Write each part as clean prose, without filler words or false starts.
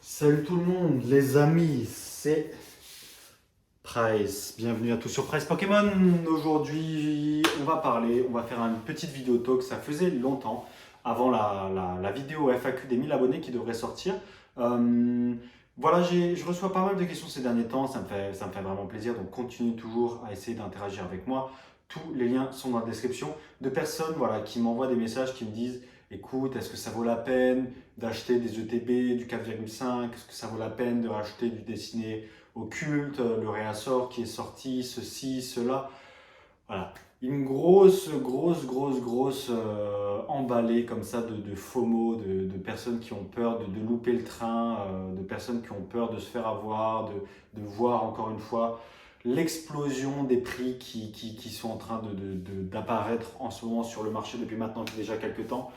Salut tout le monde, les amis, c'est Price. Bienvenue à tous sur Price Pokémon. Aujourd'hui, on va faire une petite vidéo talk. Ça faisait longtemps, avant la vidéo FAQ des 1000 abonnés qui devrait sortir. Euh, voilà, je reçois pas mal de questions ces derniers temps, ça me fait vraiment plaisir. Donc, continue toujours à essayer d'interagir avec moi. Tous les liens sont dans la description. De personnes voilà, qui m'envoient des messages qui me disent écoute, est-ce que ça vaut la peine d'acheter des ETB du 4,5? Est-ce que ça vaut la peine de racheter du dessiné occulte, le réassort qui est sorti, ceci, cela. Voilà. Une grosse emballée comme ça de FOMO, de personnes qui ont peur de louper le train, de personnes qui ont peur de se faire avoir, de voir encore une fois l'explosion des prix qui sont en train d'apparaître en ce moment sur le marché depuis maintenant déjà quelques temps.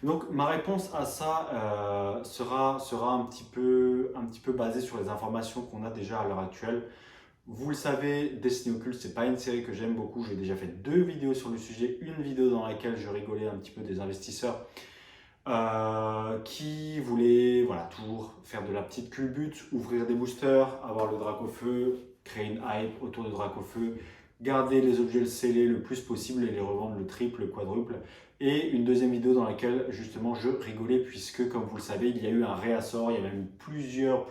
Donc ma réponse à ça sera un petit peu basée sur les informations qu'on a déjà à l'heure actuelle. Vous le savez, Destiny Occulte, c'est pas une série que j'aime beaucoup. J'ai déjà fait 2 vidéos sur le sujet. Une vidéo dans laquelle je rigolais un petit peu des investisseurs qui voulaient voilà, toujours faire de la petite culbute, ouvrir des boosters, avoir le drac au feu, créer une hype autour de drac au feu, garder les objets scellés le plus possible et les revendre le triple, le quadruple. Et une deuxième vidéo dans laquelle justement je rigolais puisque comme vous le savez, il y a eu un réassort, il y a même plusieurs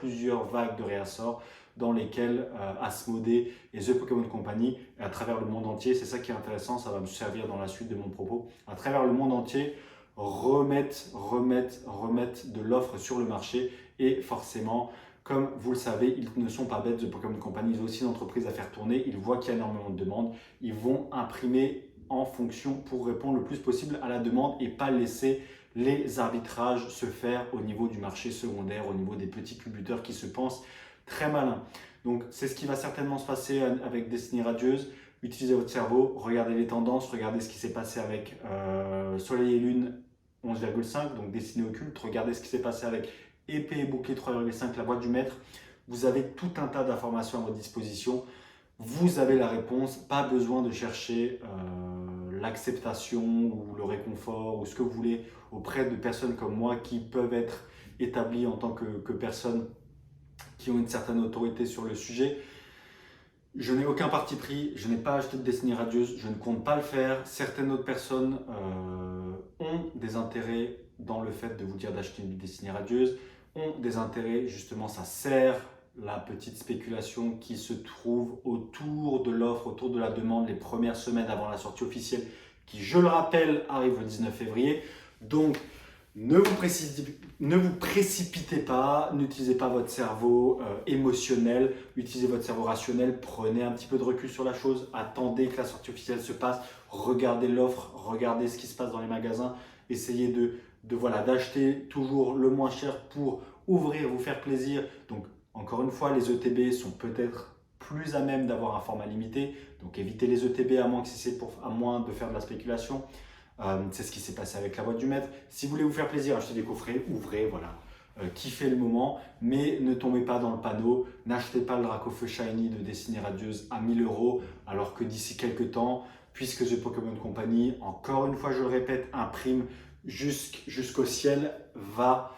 vagues de réassorts dans lesquels Asmodée et The Pokémon Company, à travers le monde entier, c'est ça qui est intéressant, ça va me servir dans la suite de mon propos, à travers le monde entier, remettent de l'offre sur le marché et forcément, comme vous le savez, ils ne sont pas bêtes, The Pokémon Company, ils ont aussi une entreprise à faire tourner, ils voient qu'il y a énormément de demandes, ils vont imprimer en fonction pour répondre le plus possible à la demande et pas laisser les arbitrages se faire au niveau du marché secondaire, au niveau des petits culbuteurs qui se pensent très malins. Donc c'est ce qui va certainement se passer avec Destiny Radieuse. Utilisez votre cerveau, regardez les tendances, regardez ce qui s'est passé avec Soleil et Lune 11,5, donc Destiny Occulte, regardez ce qui s'est passé avec Épée et Bouclier 3,5, la boîte du maître. Vous avez tout un tas d'informations à votre disposition. Vous avez la réponse, pas besoin de chercher l'acceptation ou le réconfort ou ce que vous voulez auprès de personnes comme moi qui peuvent être établies en tant que personnes qui ont une certaine autorité sur le sujet. Je n'ai aucun parti pris, je n'ai pas acheté de Destiny Radieuse, je ne compte pas le faire. Certaines autres personnes ont des intérêts dans le fait de vous dire d'acheter une Destiny Radieuse, ont des intérêts, justement, ça sert la petite spéculation qui se trouve autour de l'offre, autour de la demande les premières semaines avant la sortie officielle, qui, je le rappelle, arrive le 19 février. Donc, ne vous précipitez pas, n'utilisez pas votre cerveau émotionnel, utilisez votre cerveau rationnel, prenez un petit peu de recul sur la chose, attendez que la sortie officielle se passe, regardez l'offre, regardez ce qui se passe dans les magasins, essayez voilà, d'acheter toujours le moins cher pour ouvrir, vous faire plaisir. Donc encore une fois, les ETB sont peut-être plus à même d'avoir un format limité, donc évitez les ETB à moins de faire de la spéculation. C'est ce qui s'est passé avec la boîte du maître. Si vous voulez vous faire plaisir, achetez des coffrets, ouvrez, voilà. Kiffez le moment, mais ne tombez pas dans le panneau. N'achetez pas le Dracofeu Shiny de Destiny Radieuse à 1000 euros, alors que d'ici quelques temps, puisque The Pokémon Company, encore une fois, je le répète, imprime jusqu'au ciel, va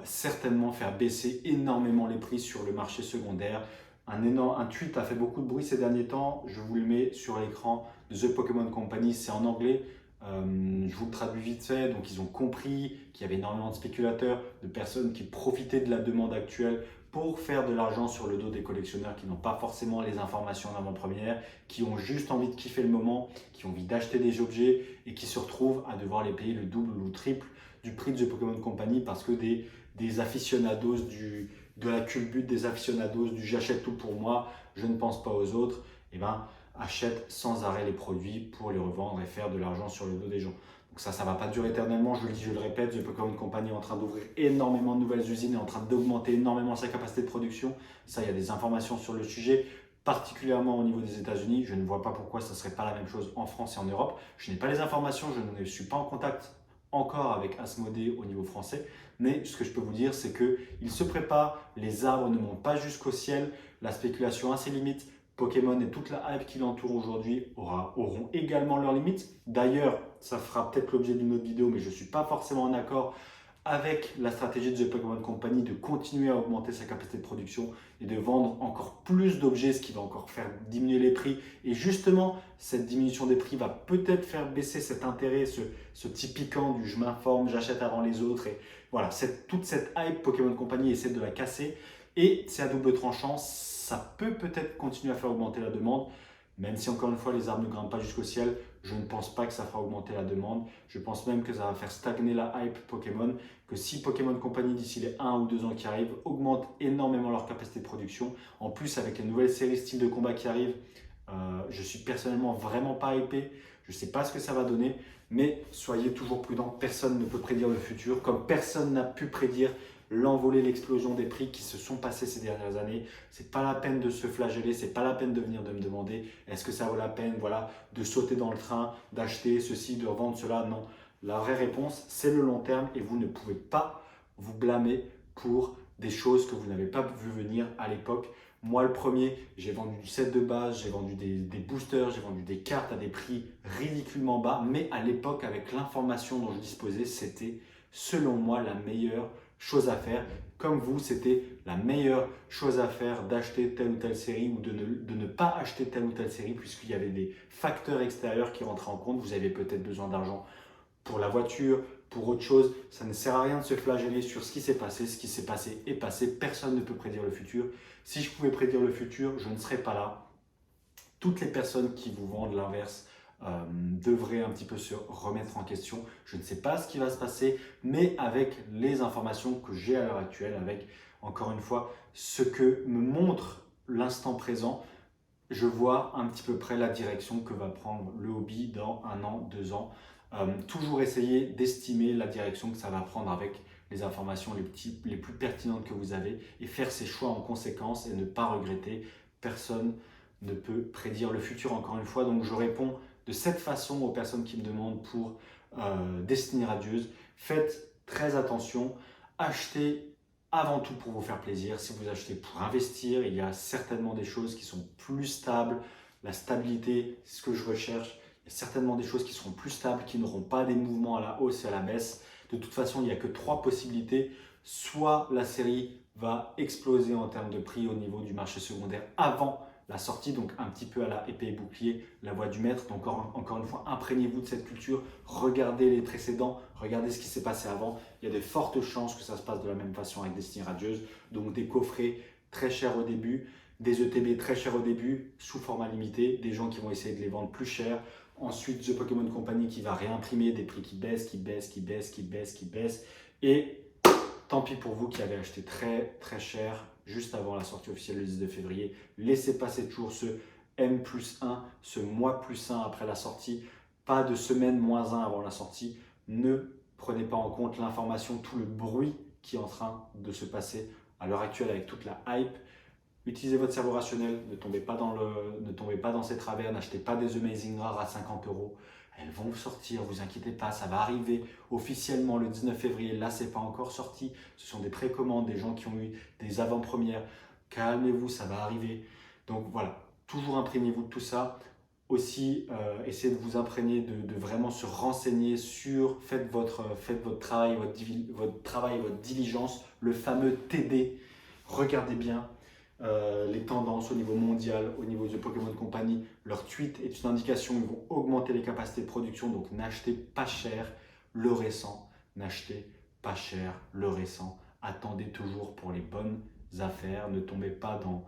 certainement faire baisser énormément les prix sur le marché secondaire. Un tweet a fait beaucoup de bruit ces derniers temps, je vous le mets sur l'écran de The Pokémon Company, c'est en anglais. Je vous le traduis vite fait. Donc, ils ont compris qu'il y avait énormément de spéculateurs, de personnes qui profitaient de la demande actuelle pour faire de l'argent sur le dos des collectionneurs qui n'ont pas forcément les informations en avant-première, qui ont juste envie de kiffer le moment, qui ont envie d'acheter des objets et qui se retrouvent à devoir les payer le double ou le triple du prix de The Pokémon Company parce que des aficionados de la culbute, des aficionados du j'achète tout pour moi, je ne pense pas aux autres, et ben achètent sans arrêt les produits pour les revendre et faire de l'argent sur le dos des gens. Donc ça ne va pas durer éternellement, je le dis, je le répète, The Pokémon Company est en train d'ouvrir énormément de nouvelles usines, est en train d'augmenter énormément sa capacité de production. Ça, il y a des informations sur le sujet, particulièrement au niveau des États-Unis. Je ne vois pas pourquoi ça ne serait pas la même chose en France et en Europe. Je n'ai pas les informations, je ne suis pas en contact encore avec Asmodée au niveau français, mais ce que je peux vous dire, c'est qu'il se prépare, les arbres ne montent pas jusqu'au ciel, la spéculation a ses limites. Pokémon et toute la hype qui l'entoure aujourd'hui auront également leurs limites. D'ailleurs, ça fera peut-être l'objet d'une autre vidéo, mais je ne suis pas forcément en accord avec la stratégie de The Pokémon Company de continuer à augmenter sa capacité de production et de vendre encore plus d'objets, ce qui va encore faire diminuer les prix. Et justement, cette diminution des prix va peut-être faire baisser cet intérêt, ce petit piquant du je m'informe, j'achète avant les autres. Et voilà, toute cette hype Pokémon Company essaie de la casser. Et c'est à double tranchant, ça peut peut-être continuer à faire augmenter la demande, même si encore une fois les arbres ne grimpent pas jusqu'au ciel, je ne pense pas que ça fera augmenter la demande. Je pense même que ça va faire stagner la hype Pokémon, que si Pokémon Company d'ici les 1 ou 2 ans qui arrivent augmente énormément leur capacité de production, en plus avec les nouvelles séries style de combat qui arrivent, je suis personnellement vraiment pas hypé, je ne sais pas ce que ça va donner, mais soyez toujours prudents, personne ne peut prédire le futur, comme personne n'a pu prédire l'envolée, l'explosion des prix qui se sont passés ces dernières années. C'est pas la peine de se flageller, c'est pas la peine de venir de me demander est-ce que ça vaut la peine, voilà, de sauter dans le train, d'acheter ceci, de revendre cela. Non, la vraie réponse, c'est le long terme et vous ne pouvez pas vous blâmer pour des choses que vous n'avez pas vu venir à l'époque. Moi, le premier, j'ai vendu du set de base, j'ai vendu des boosters, j'ai vendu des cartes à des prix ridiculement bas, mais à l'époque, avec l'information dont je disposais, c'était selon moi la meilleure chose à faire. Comme vous, c'était la meilleure chose à faire d'acheter telle ou telle série ou de ne pas acheter telle ou telle série puisqu'il y avait des facteurs extérieurs qui rentraient en compte. Vous avez peut-être besoin d'argent pour la voiture, pour autre chose. Ça ne sert à rien de se flageller sur ce qui s'est passé. Ce qui s'est passé est passé. Personne ne peut prédire le futur. Si je pouvais prédire le futur, je ne serais pas là. Toutes les personnes qui vous vendent l'inverse devraient un petit peu se remettre en question. Je ne sais pas ce qui va se passer, mais avec les informations que j'ai à l'heure actuelle, avec encore une fois ce que me montre l'instant présent, je vois un petit peu près la direction que va prendre le hobby dans 1 an, 2 ans. Toujours essayer d'estimer la direction que ça va prendre avec les informations les plus pertinentes que vous avez et faire ses choix en conséquence et ne pas regretter. Personne ne peut prédire le futur encore une fois. Donc je réponds de cette façon aux personnes qui me demandent pour Destiny Radieuse. Faites très attention. Achetez avant tout pour vous faire plaisir. Si vous achetez pour investir, il y a certainement des choses qui sont plus stables. La stabilité, c'est ce que je recherche. Il y a certainement des choses qui seront plus stables, qui n'auront pas des mouvements à la hausse et à la baisse. De toute façon, il n'y a que 3 possibilités. Soit la série va exploser en termes de prix au niveau du marché secondaire avant la sortie, donc un petit peu à la épée et bouclier, la voie du maître. Donc encore une fois, imprégnez-vous de cette culture, regardez les précédents, regardez ce qui s'est passé avant. Il y a de fortes chances que ça se passe de la même façon avec Destiny Radieuse. Donc des coffrets très chers au début, des ETB très chers au début, sous format limité, des gens qui vont essayer de les vendre plus cher. Ensuite, The Pokémon Company qui va réimprimer des prix qui baissent, qui baissent, qui baissent, qui baissent, qui baissent. Et tant pis pour vous qui avez acheté très très cher juste avant la sortie officielle le 10 février. Laissez passer toujours ce M+1, ce mois +1 après la sortie. Pas de semaine -1 avant la sortie. Ne prenez pas en compte l'information, tout le bruit qui est en train de se passer à l'heure actuelle avec toute la hype. Utilisez votre cerveau rationnel, ne tombez pas dans ces travers, n'achetez pas des Amazing Rares à 50 €. Elles vont sortir, vous inquiétez pas, ça va arriver officiellement le 19 février. Là, c'est pas encore sorti. Ce sont des précommandes, des gens qui ont eu des avant-premières. Calmez-vous, ça va arriver. Donc voilà, toujours imprégnez-vous de tout ça. Aussi, essayez de vous imprégner, de vraiment se renseigner sur, faites votre travail, votre travail, votre diligence, le fameux TD. Regardez bien. Les tendances au niveau mondial, au niveau de Pokémon Company, leur tweet est une indication, ils vont augmenter les capacités de production, donc n'achetez pas cher le récent, n'achetez pas cher le récent, attendez toujours pour les bonnes affaires, ne tombez pas dans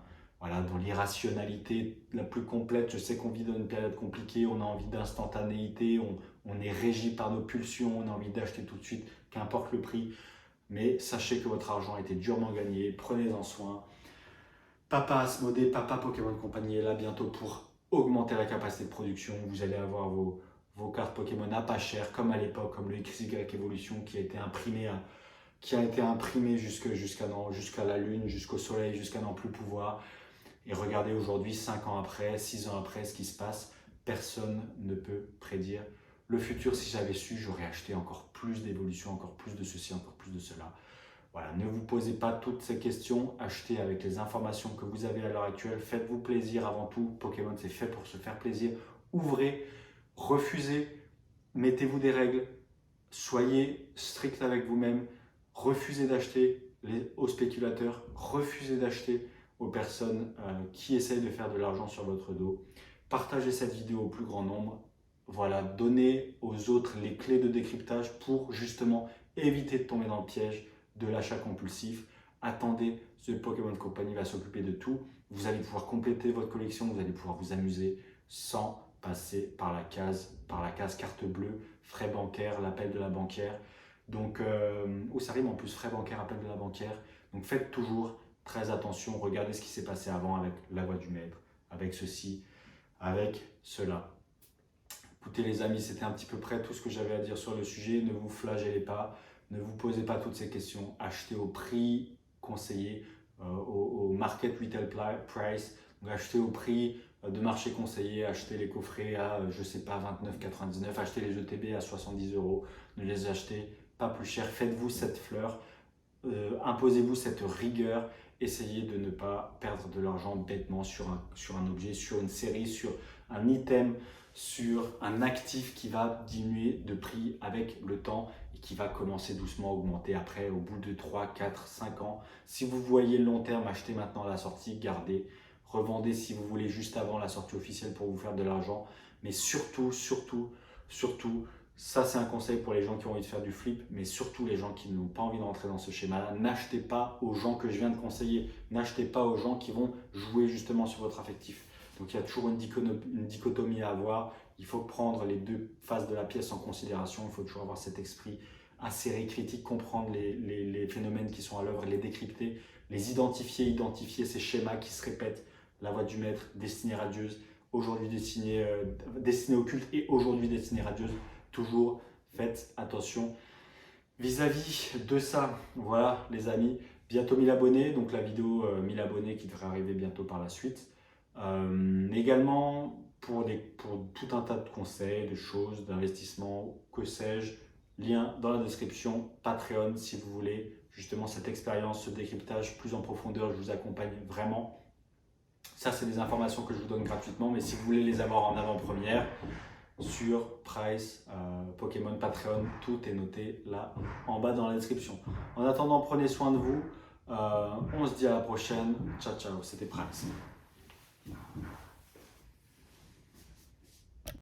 l'irrationalité la plus complète. Je sais qu'on vit dans une période compliquée, on a envie d'instantanéité, on est régi par nos pulsions, on a envie d'acheter tout de suite, qu'importe le prix, mais sachez que votre argent a été durement gagné, prenez-en soin. Papa Asmodée, Papa Pokémon Company est là bientôt pour augmenter la capacité de production. Vous allez avoir vos cartes Pokémon à pas cher, comme à l'époque, comme le XY Evolution qui a été imprimé jusqu'à la Lune, jusqu'au Soleil, jusqu'à n'en plus pouvoir. Et regardez aujourd'hui, 5 ans après, 6 ans après, ce qui se passe. Personne ne peut prédire le futur. Si j'avais su, j'aurais acheté encore plus d'évolutions, encore plus de ceci, encore plus de cela. Voilà, ne vous posez pas toutes ces questions, achetez avec les informations que vous avez à l'heure actuelle, faites-vous plaisir avant tout, Pokémon c'est fait pour se faire plaisir, ouvrez, refusez, mettez-vous des règles, soyez strict avec vous-même, refusez d'acheter aux spéculateurs, refusez d'acheter aux personnes qui essayent de faire de l'argent sur votre dos. Partagez cette vidéo au plus grand nombre. Voilà, donnez aux autres les clés de décryptage pour justement éviter de tomber dans le piège de l'achat compulsif. Attendez, The Pokémon Company va s'occuper de tout. Vous allez pouvoir compléter votre collection, vous allez pouvoir vous amuser sans passer par la case carte bleue, frais bancaires, l'appel de la banquière. Donc, ça rime en plus, frais bancaires, appel de la banquière. Donc faites toujours très attention, regardez ce qui s'est passé avant avec la voix du maître, avec ceci, avec cela. Écoutez les amis, c'était un petit peu près tout ce que j'avais à dire sur le sujet. Ne vous flagellez pas, ne vous posez pas toutes ces questions. Achetez au prix conseillé, au market retail price. Donc achetez au prix de marché conseillé, achetez les coffrets à, je sais pas, 29,99, achetez les ETB à 70 €. Ne les achetez pas plus cher. Faites-vous cette fleur, imposez-vous cette rigueur. Essayez de ne pas perdre de l'argent bêtement sur un objet, sur une série, sur un item, sur un actif qui va diminuer de prix avec le temps et qui va commencer doucement à augmenter après au bout de 3, 4, 5 ans. Si vous voyez le long terme, achetez maintenant la sortie, gardez, revendez si vous voulez juste avant la sortie officielle pour vous faire de l'argent. Mais surtout, ça c'est un conseil pour les gens qui ont envie de faire du flip, mais surtout les gens qui n'ont pas envie d'entrer dans ce schéma-là. N'achetez pas aux gens que je viens de conseiller, n'achetez pas aux gens qui vont jouer justement sur votre affectif. Donc il y a toujours une dichotomie à avoir, il faut prendre les deux faces de la pièce en considération, il faut toujours avoir cet esprit acéré, critique, comprendre les phénomènes qui sont à l'œuvre, les décrypter, les identifier ces schémas qui se répètent. La voix du maître, destinée radieuse, aujourd'hui destinée au culte et aujourd'hui destinée radieuse. Toujours faites attention vis-à-vis de ça. Voilà les amis, bientôt 1000 abonnés, donc la vidéo 1000 abonnés qui devrait arriver bientôt par la suite. Également pour tout un tas de conseils, de choses, d'investissement, que sais-je, lien dans la description, Patreon si vous voulez justement cette expérience, ce décryptage plus en profondeur, je vous accompagne vraiment. Ça c'est des informations que je vous donne gratuitement, mais si vous voulez les avoir en avant-première, sur Price, Pokémon, Patreon, tout est noté là en bas dans la description. En attendant, prenez soin de vous. On se dit à la prochaine. Ciao, ciao. C'était Price.